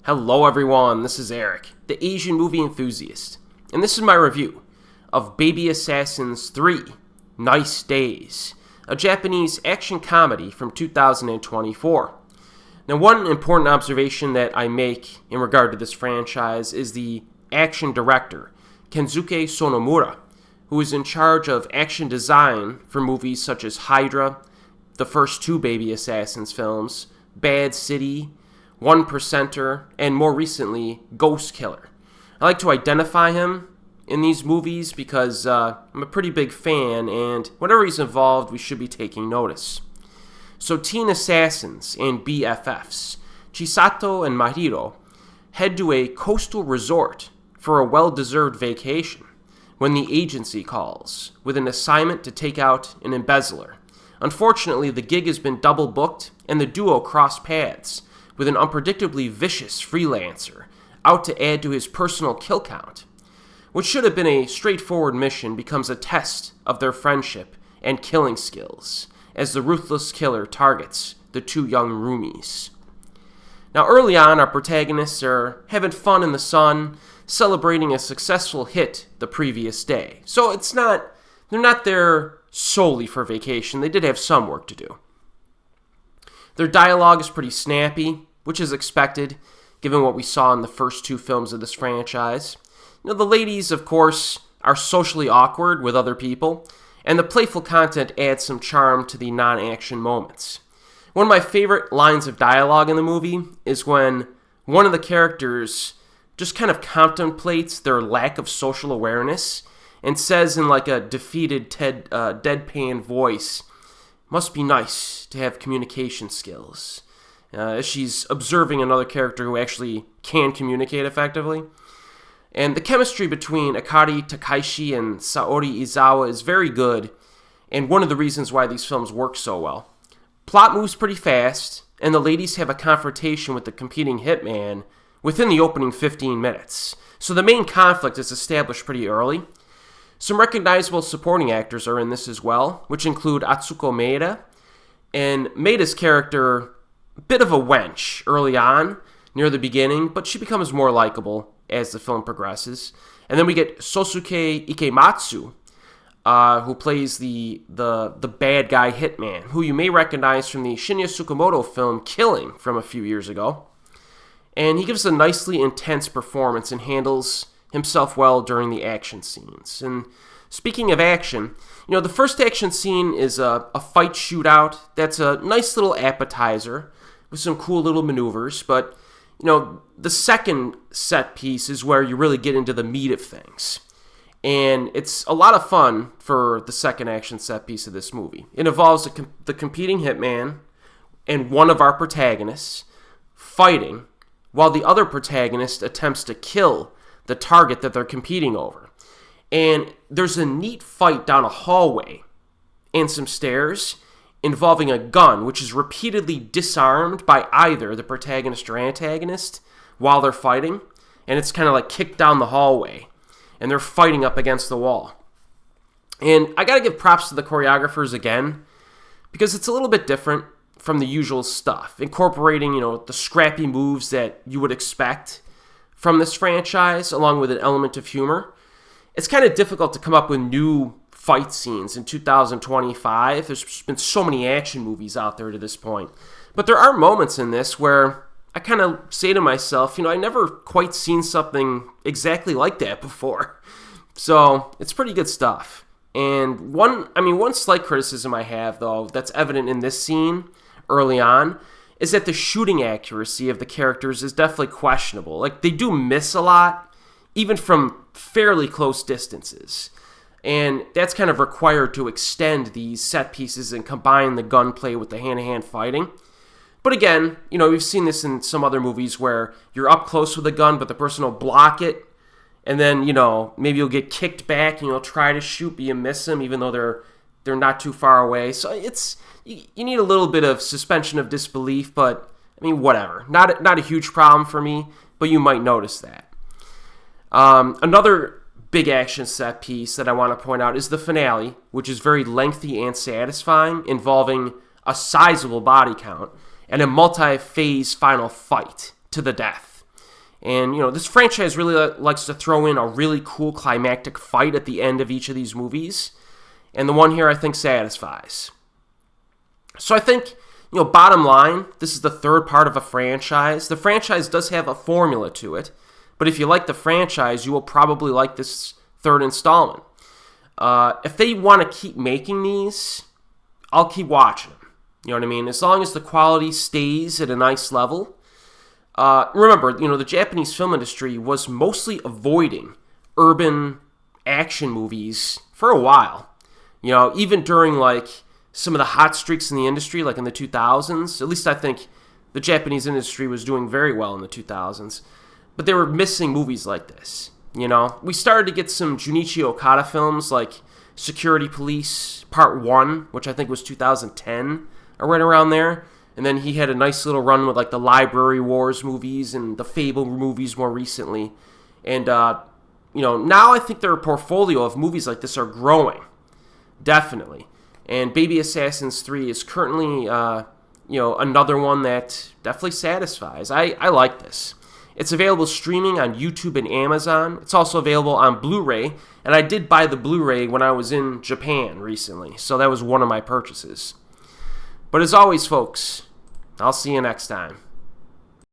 Hello everyone, this is Erik, the Asian movie enthusiast, and this is my review of Baby Assassins 3, Nice Days, a Japanese action comedy from 2024. Now, one important observation that I make in regard to this franchise is the action director, Kensuke Sonomura, who is in charge of action design for movies such as Hydra, the first two Baby Assassins films, Bad City, 1%er, and more recently, Ghost Killer. I like to identify him in these movies because I'm a pretty big fan, and whenever he's involved, we should be taking notice. So teen assassins and BFFs, Chisato and Mahiro, head to a coastal resort for a well-deserved vacation when the agency calls with an assignment to take out an embezzler. Unfortunately, the gig has been double booked, and the duo cross paths with an unpredictably vicious freelancer out to add to his personal kill count. What should have been a straightforward mission becomes a test of their friendship and killing skills as the ruthless killer targets the two young roomies. Now, early on, our protagonists are having fun in the sun, celebrating a successful hit the previous day. So they're not there solely for vacation. They did have some work to do. Their dialogue is pretty snappy, which is expected, given what we saw in the first two films of this franchise. You know, the ladies, of course, are socially awkward with other people, and the playful content adds some charm to the non-action moments. One of my favorite lines of dialogue in the movie is when one of the characters just kind of contemplates their lack of social awareness and says in like a defeated deadpan voice, "Must be nice to have communication skills," as she's observing another character who actually can communicate effectively. And the chemistry between Akari Takaishi and Saori Izawa is very good, and one of the reasons why these films work so well. Plot moves pretty fast, and the ladies have a confrontation with the competing hitman within the opening 15 minutes. So the main conflict is established pretty early. Some recognizable supporting actors are in this as well, which include Atsuko Maeda, and Maeda's character, a bit of a wench early on, near the beginning, but she becomes more likable as the film progresses. And then we get Sosuke Ikematsu, who plays the bad guy hitman, who you may recognize from the Shinya Tsukamoto film Killing from a few years ago. And he gives a nicely intense performance and handles himself well during the action scenes. And speaking of action, you know, the first action scene is a fight shootout. That's a nice little appetizer with some cool little maneuvers, but you know, the second set piece is where you really get into the meat of things. And it's a lot of fun for the second action set piece of this movie. It involves the competing hitman and one of our protagonists fighting while the other protagonist attempts to kill the target that they're competing over. And there's a neat fight down a hallway and some stairs involving a gun, which is repeatedly disarmed by either the protagonist or antagonist while they're fighting. And it's kind of like kicked down the hallway, and they're fighting up against the wall. And I gotta give props to the choreographers again, because it's a little bit different from the usual stuff, incorporating, you know, the scrappy moves that you would expect from this franchise, along with an element of humor. It's kind of difficult to come up with new fight scenes in 2025. There's been so many action movies out there to this point. But there are moments in this where I kind of say to myself, you know, I never quite seen something exactly like that before. So it's pretty good stuff. And one slight criticism I have, though, that's evident in this scene early on, is that the shooting accuracy of the characters is definitely questionable. Like, they do miss a lot, even from fairly close distances. And that's kind of required to extend these set pieces and combine the gunplay with the hand-to-hand fighting. But again, you know, we've seen this in some other movies where you're up close with a gun, but the person will block it, and then, you know, maybe you'll get kicked back and you'll try to shoot, but you miss them, even though they're not too far away. So you need a little bit of suspension of disbelief, but I mean, whatever. Not a huge problem for me, but you might notice that. Another big action set piece that I want to point out is the finale, which is very lengthy and satisfying, involving a sizable body count and a multi-phase final fight to the death. And, this franchise really likes to throw in a really cool climactic fight at the end of each of these movies. And the one here, I think, satisfies. So I think, bottom line, this is the third part of a franchise. The franchise does have a formula to it. But if you like the franchise, you will probably like this third installment. If they want to keep making these, I'll keep watching them. You know what I mean? As long as the quality stays at a nice level. Remember, the Japanese film industry was mostly avoiding urban action movies for a while. Even during, some of the hot streaks in the industry, like in the 2000s. At least I think the Japanese industry was doing very well in the 2000s. But they were missing movies like this. We started to get some Junichi Okada films like Security Police Part 1, which I think was 2010, or right around there. And then he had a nice little run with the Library Wars movies and the Fable movies more recently. And, now I think their portfolio of movies like this are growing. Definitely. And Baby Assassins 3 is currently, another one that definitely satisfies. I like this. It's available streaming on YouTube and Amazon. It's also available on Blu-ray. And I did buy the Blu-ray when I was in Japan recently. So that was one of my purchases. But as always, folks, I'll see you next time.